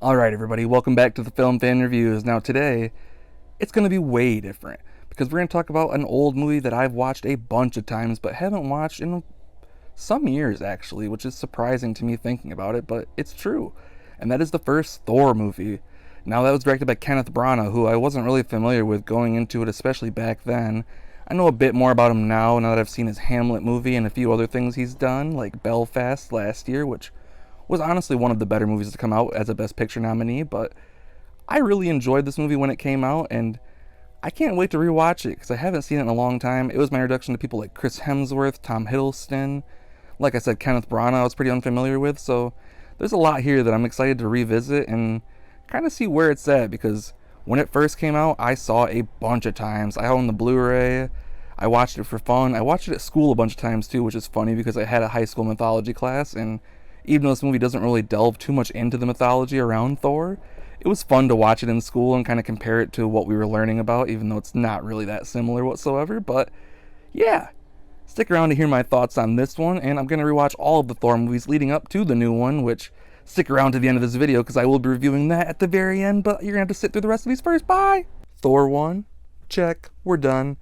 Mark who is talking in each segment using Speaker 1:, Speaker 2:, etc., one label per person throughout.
Speaker 1: Alright everybody, welcome back to the Film Fan Reviews. Now today, it's going to be way different, because we're going to talk about an old movie that I've watched a bunch of times, but haven't watched in some years actually, which is surprising to me thinking about it, but it's true. And that is the first Thor movie. Now that was directed by Kenneth Branagh, who I wasn't really familiar with going into it, especially back then. I know a bit more about him now that I've seen his Hamlet movie and a few other things he's done, like Belfast last year, which was honestly one of the better movies to come out as a Best Picture nominee, but I really enjoyed this movie when it came out, and I can't wait to rewatch it because I haven't seen it in a long time. It was my introduction to people like Chris Hemsworth, Tom Hiddleston. Like I said, Kenneth Branagh I was pretty unfamiliar with, so there's a lot here that I'm excited to revisit and kind of see where it's at, because when it first came out, I saw a bunch of times. I own the Blu-ray. I watched it for fun. I watched it at school a bunch of times too, which is funny because I had a high school mythology class, and even though this movie doesn't really delve too much into the mythology around Thor, it was fun to watch it in school and kind of compare it to what we were learning about, even though it's not really that similar whatsoever. But yeah, stick around to hear my thoughts on this one, and I'm going to rewatch all of the Thor movies leading up to the new one, which stick around to the end of this video because I will be reviewing that at the very end, but you're going to have to sit through the rest of these first. Bye! Thor 1, check, we're done.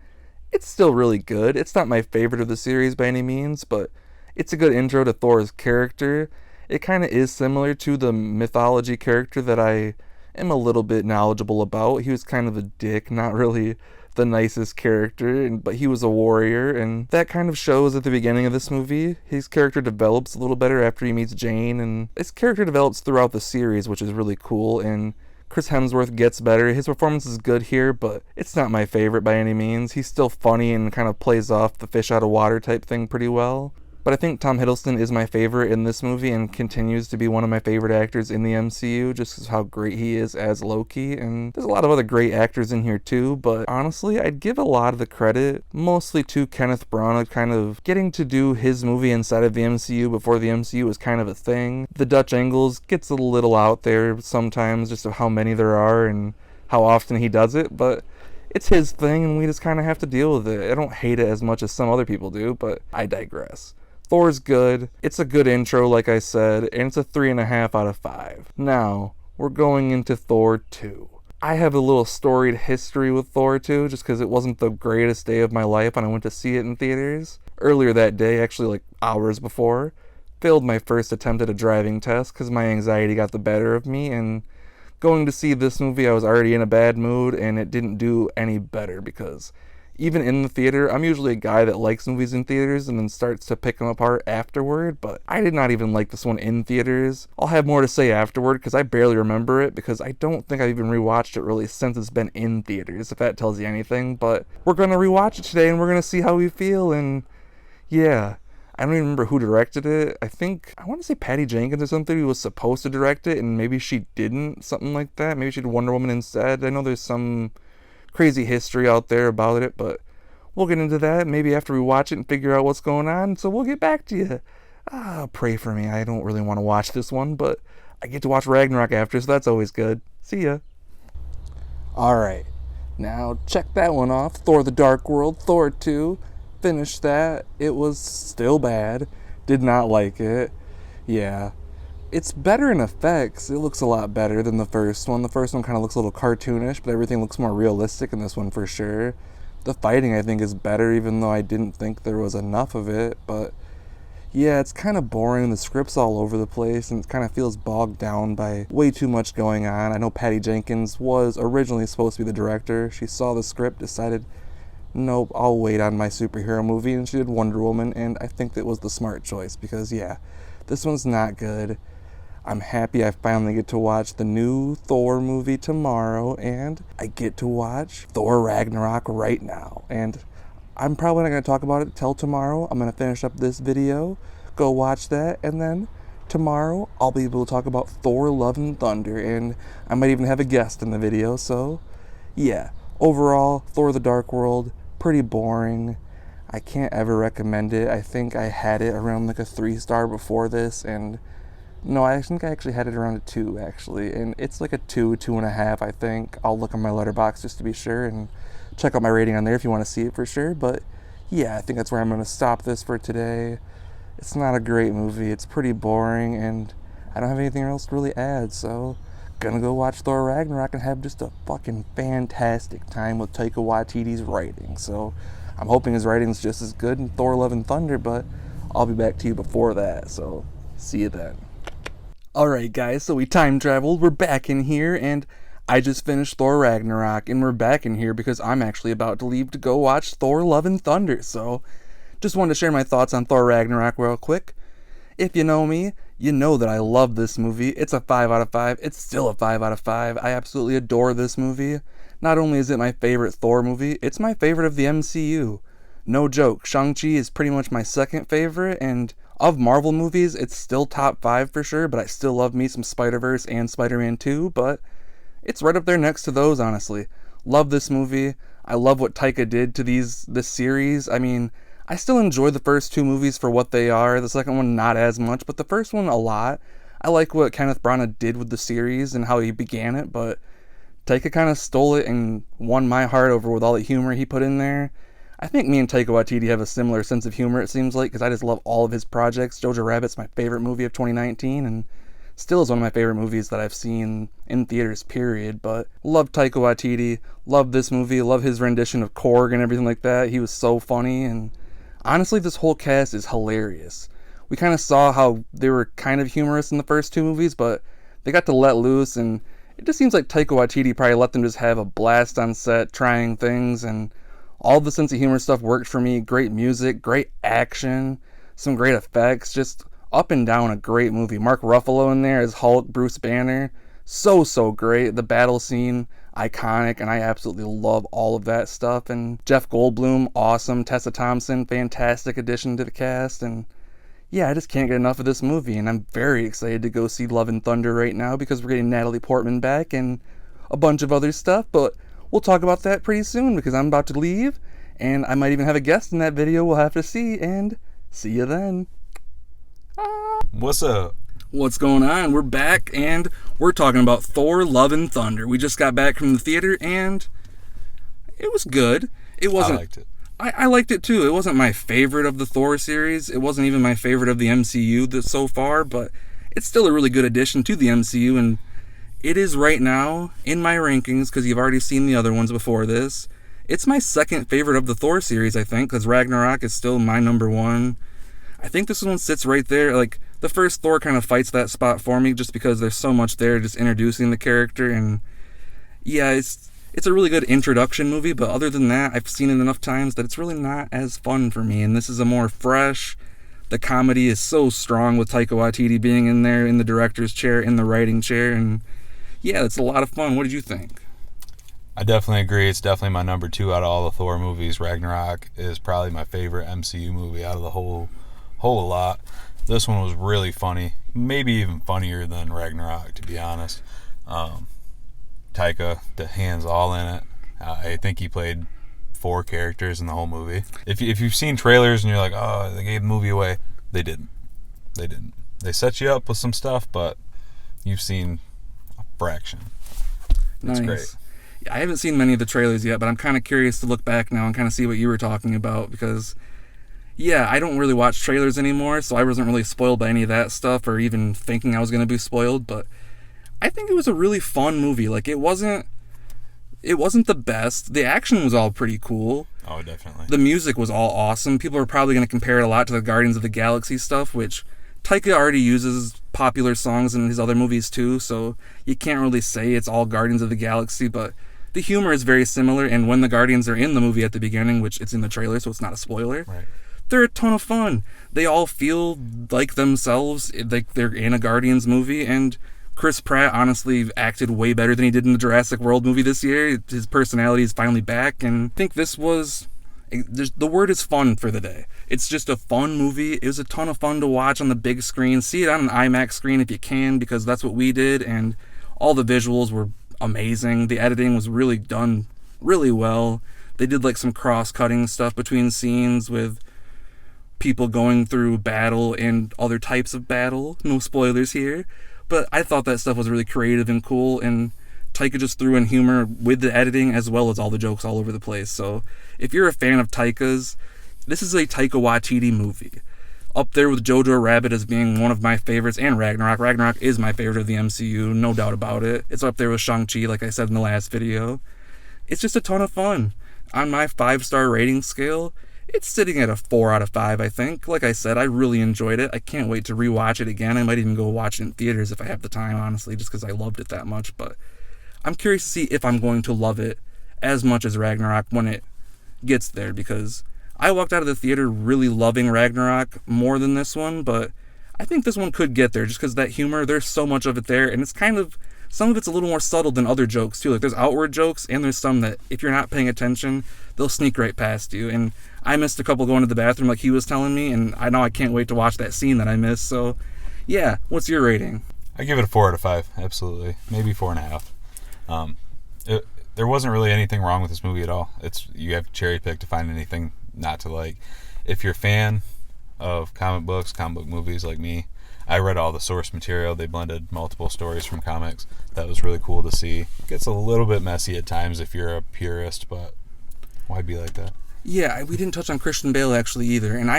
Speaker 1: It's still really good. It's not my favorite of the series by any means, but it's a good intro to Thor's character. It kind of is similar to the mythology character that I am a little bit knowledgeable about. He was kind of a dick, not really the nicest character, but he was a warrior, and that kind of shows at the beginning of this movie. His character develops a little better after he meets Jane, and his character develops throughout the series, which is really cool, and Chris Hemsworth gets better. His performance is good here, but it's not my favorite by any means. He's still funny and kind of plays off the fish out of water type thing pretty well. But I think Tom Hiddleston is my favorite in this movie and continues to be one of my favorite actors in the MCU, just because how great he is as Loki. And there's a lot of other great actors in here too, but honestly, I'd give a lot of the credit mostly to Kenneth Branagh kind of getting to do his movie inside of the MCU before the MCU was kind of a thing. The Dutch angles gets a little out there sometimes, just of how many there are and how often he does it, but it's his thing and we just kind of have to deal with it. I don't hate it as much as some other people do, but I digress. Thor's good. It's a good intro, like I said, and it's a 3.5 out of 5. Now, we're going into Thor 2. I have a little storied history with Thor 2, just because it wasn't the greatest day of my life when I went to see it in theaters. Earlier that day, actually like hours before, failed my first attempt at a driving test because my anxiety got the better of me, and going to see this movie, I was already in a bad mood, and it didn't do any better because even in the theater, I'm usually a guy that likes movies in theaters and then starts to pick them apart afterward, but I did not even like this one in theaters. I'll have more to say afterward because I barely remember it, because I don't think I've even rewatched it really since it's been in theaters, if that tells you anything. But we're going to rewatch it today and we're going to see how we feel, and yeah. I don't even remember who directed it. I want to say Patty Jenkins or something who was supposed to direct it, and maybe she didn't, something like that. Maybe she did Wonder Woman instead. I know there's some crazy history out there about it, but we'll get into that maybe after we watch it and figure out what's going on, so we'll get back to you. Pray for me. I don't really want to watch this one, but I get to watch Ragnarok after, so that's always good. See ya. Alright, now check that one off. Thor the Dark World, Thor 2. Finished that. It was still bad. Did not like it. Yeah. It's better in effects. It looks a lot better than the first one. The first one kind of looks a little cartoonish, but everything looks more realistic in this one for sure. The fighting, I think, is better, even though I didn't think there was enough of it. But yeah, it's kind of boring. The script's all over the place, and it kind of feels bogged down by way too much going on. I know Patty Jenkins was originally supposed to be the director. She saw the script, decided, nope, I'll wait on my superhero movie, and she did Wonder Woman, and I think that was the smart choice, because yeah, this one's not good. I'm happy I finally get to watch the new Thor movie tomorrow, and I get to watch Thor Ragnarok right now. And I'm probably not going to talk about it till tomorrow. I'm going to finish up this video, go watch that, and then tomorrow I'll be able to talk about Thor Love and Thunder, and I might even have a guest in the video. So yeah, overall, Thor the Dark World, pretty boring. I can't ever recommend it. I think I had it around like a 3-star before this, and no, I think I actually had it around a 2, actually, and it's like a 2, 2.5, I think. I'll look on my letterbox just to be sure and check out my rating on there if you want to see it for sure, but yeah, I think that's where I'm going to stop this for today. It's not a great movie. It's pretty boring, and I don't have anything else to really add, so gonna go watch Thor Ragnarok and have just a fucking fantastic time with Taika Waititi's writing. So I'm hoping his writing's just as good in Thor Love and Thunder, but I'll be back to you before that, so see you then. Alright guys, so we time traveled, we're back in here, and I just finished Thor Ragnarok, and we're back in here because I'm actually about to leave to go watch Thor Love and Thunder, so just wanted to share my thoughts on Thor Ragnarok real quick. If you know me, you know that I love this movie. It's a 5 out of 5. It's still a 5 out of 5. I absolutely adore this movie. Not only is it my favorite Thor movie, it's my favorite of the MCU. No joke, Shang-Chi is pretty much my second favorite, and of Marvel movies, it's still top 5 for sure, but I still love me some Spider-Verse and Spider-Man 2, but it's right up there next to those, honestly. Love this movie. I love what Taika did to this series. I mean, I still enjoy the first 2 movies for what they are. The second one, not as much, but the first one, a lot. I like what Kenneth Branagh did with the series and how he began it, but Taika kind of stole it and won my heart over with all the humor he put in there. I think me and Taika Waititi have a similar sense of humor, it seems like, because I just love all of his projects. Jojo Rabbit's my favorite movie of 2019, and still is one of my favorite movies that I've seen in theaters, period. But love Taika Waititi, love this movie, love his rendition of Korg and everything like that. He was so funny, and honestly, this whole cast is hilarious. We kind of saw how they were kind of humorous in the first 2 movies, but they got to let loose, and it just seems like Taika Waititi probably let them just have a blast on set, trying things, and all the sense of humor stuff worked for me. Great music, great action, some great effects, just up and down a great movie. Mark Ruffalo in there as Hulk, Bruce Banner, so great. The battle scene, iconic, and I absolutely love all of that stuff. And Jeff Goldblum, awesome. Tessa Thompson, fantastic addition to the cast. And yeah, I just can't get enough of this movie, and I'm very excited to go see Love and Thunder right now because we're getting Natalie Portman back and a bunch of other stuff, but we'll talk about that pretty soon because I'm about to leave, and I might even have a guest in that video we'll have to see, and see you then.
Speaker 2: What's up?
Speaker 1: What's going on? We're back, and we're talking about Thor Love and Thunder. We just got back from the theater, and it was good. It wasn't.
Speaker 2: I liked it.
Speaker 1: I liked it too. It wasn't my favorite of the Thor series. It wasn't even my favorite of the MCU so far, but it's still a really good addition to the MCU, and it is right now in my rankings, because you've already seen the other ones before this. It's my second favorite of the Thor series, I think, because Ragnarok is still my number 1. I think this one sits right there. Like, the first Thor kind of fights that spot for me just because there's so much there just introducing the character, and yeah, it's a really good introduction movie, but other than that, I've seen it enough times that it's really not as fun for me, and this is a more fresh. The comedy is so strong with Taika Waititi being in there, in the director's chair, in the writing chair, and yeah, it's a lot of fun. What did you think?
Speaker 2: I definitely agree. It's definitely my number 2 out of all the Thor movies. Ragnarok is probably my favorite MCU movie out of the whole lot. This one was really funny, maybe even funnier than Ragnarok, to be honest. Taika, the hands all in it. I think he played 4 characters in the whole movie. If you've seen trailers and you're like, oh, they gave the movie away, they didn't. They set you up with some stuff, but you've seen a fraction. It's great.
Speaker 1: Yeah, I haven't seen many of the trailers yet, but I'm kind of curious to look back now and kind of see what you were talking about, because yeah, I don't really watch trailers anymore, so I wasn't really spoiled by any of that stuff or even thinking I was going to be spoiled, but I think it was a really fun movie. Like, it wasn't the best. The action was all pretty cool.
Speaker 2: Oh, definitely.
Speaker 1: The music was all awesome. People are probably going to compare it a lot to the Guardians of the Galaxy stuff, which Taika already uses popular songs in his other movies too, so you can't really say it's all Guardians of the Galaxy, but the humor is very similar, and when the Guardians are in the movie at the beginning, which it's in the trailer, so it's not a spoiler,
Speaker 2: right,
Speaker 1: they're a ton of fun. They all feel like themselves, like they're in a Guardians movie, and Chris Pratt honestly acted way better than he did in the Jurassic World movie this year. His personality is finally back, and I think this was, the word is fun for the day. It's just a fun movie. It was a ton of fun to watch on the big screen. See it on an IMAX screen if you can, because that's what we did, and all the visuals were amazing. The editing was really done really well. They did like some cross-cutting stuff between scenes with people going through battle and other types of battle. No spoilers here. But I thought that stuff was really creative and cool, and Taika just threw in humor with the editing as well as all the jokes all over the place. So if you're a fan of Taika's, this is a Taika Waititi movie. Up there with Jojo Rabbit as being one of my favorites, and Ragnarok. Ragnarok is my favorite of the MCU, no doubt about it. It's up there with Shang-Chi, like I said in the last video. It's just a ton of fun. On my 5-star rating scale, it's sitting at a 4 out of 5, I think. Like I said, I really enjoyed it. I can't wait to rewatch it again. I might even go watch it in theaters if I have the time, honestly, just because I loved it that much. But I'm curious to see if I'm going to love it as much as Ragnarok when it gets there, because I walked out of the theater really loving Ragnarok more than this one, but I think this one could get there just because that humor, there's so much of it there, and it's kind of, some of it's a little more subtle than other jokes too. Like there's outward jokes, and there's some that if you're not paying attention, they'll sneak right past you. And I missed a couple going to the bathroom like he was telling me, and I know I can't wait to watch that scene that I missed. So yeah, what's your rating?
Speaker 2: I give it a 4 out of 5, absolutely. Maybe 4.5. There wasn't really anything wrong with this movie at all. You have to cherry pick to find anything not to like. If you're a fan of comic book movies like me, I read all the source material. They blended multiple stories from comics. That was really cool to see. It gets a little bit messy at times if you're a purist, but why be like that?
Speaker 1: Yeah, we didn't touch on Christian Bale actually either, and I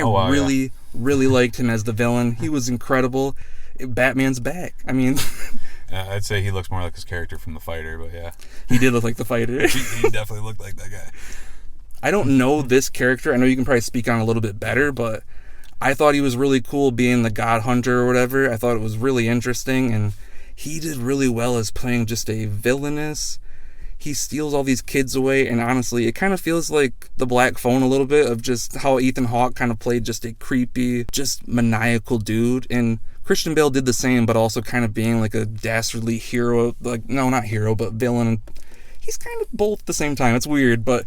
Speaker 1: really liked him as the villain. He was incredible. Batman's back. I mean,
Speaker 2: I'd say he looks more like his character from The Fighter, but yeah.
Speaker 1: He did look like the fighter.
Speaker 2: he definitely looked like that guy.
Speaker 1: I don't know this character. I know you can probably speak on it a little bit better, but I thought he was really cool being the God Hunter or whatever. I thought it was really interesting, and he did really well as playing just a villainous. He steals all these kids away, and honestly, it kind of feels like The Black Phone a little bit, of just how Ethan Hawke kind of played just a creepy, just maniacal dude, and Christian Bale did the same, but also kind of being like a dastardly hero, like, no, not hero, but villain. He's kind of both at the same time. It's weird, but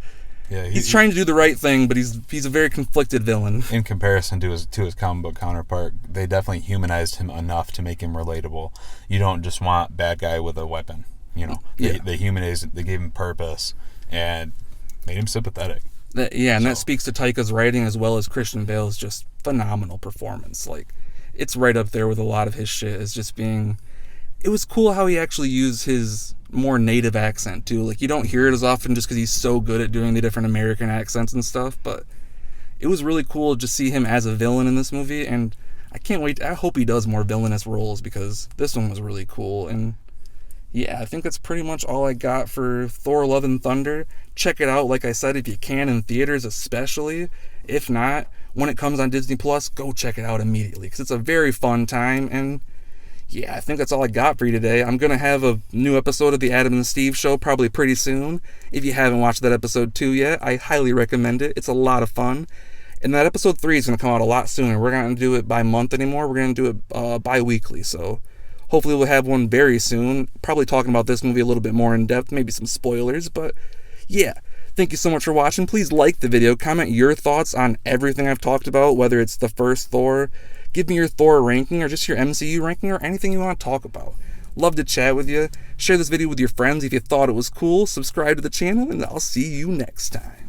Speaker 1: yeah, he's trying to do the right thing, but he's a very conflicted villain.
Speaker 2: In comparison to his comic book counterpart, they definitely humanized him enough to make him relatable. You don't just want bad guy with a weapon. They humanized, they gave him purpose and made him sympathetic.
Speaker 1: That speaks to Taika's writing as well as Christian Bale's just phenomenal performance. Like, it's right up there with a lot of his shit as just being. It was cool how he actually used his more native accent too. Like, you don't hear it as often just because he's so good at doing the different American accents and stuff. But it was really cool to see him as a villain in this movie, and I can't wait. I hope he does more villainous roles because this one was really cool. And yeah, I think that's pretty much all I got for Thor Love and Thunder. Check it out, like I said, if you can, in theaters especially. If not, when it comes on Disney Plus, go check it out immediately because it's a very fun time. And yeah, I think that's all I got for you today. I'm going to have a new episode of the Adam and Steve Show probably pretty soon. If you haven't watched that episode 2 yet, I highly recommend it. It's a lot of fun. And that episode 3 is going to come out a lot sooner. We're not going to do it by month anymore. We're going to do it bi-weekly. So hopefully we'll have one very soon. Probably talking about this movie a little bit more in depth, maybe some spoilers. But yeah, thank you so much for watching. Please like the video. Comment your thoughts on everything I've talked about, whether it's the first Thor. Give me your Thor ranking or just your MCU ranking or anything you want to talk about. Love to chat with you. Share this video with your friends if you thought it was cool. Subscribe to the channel, and I'll see you next time.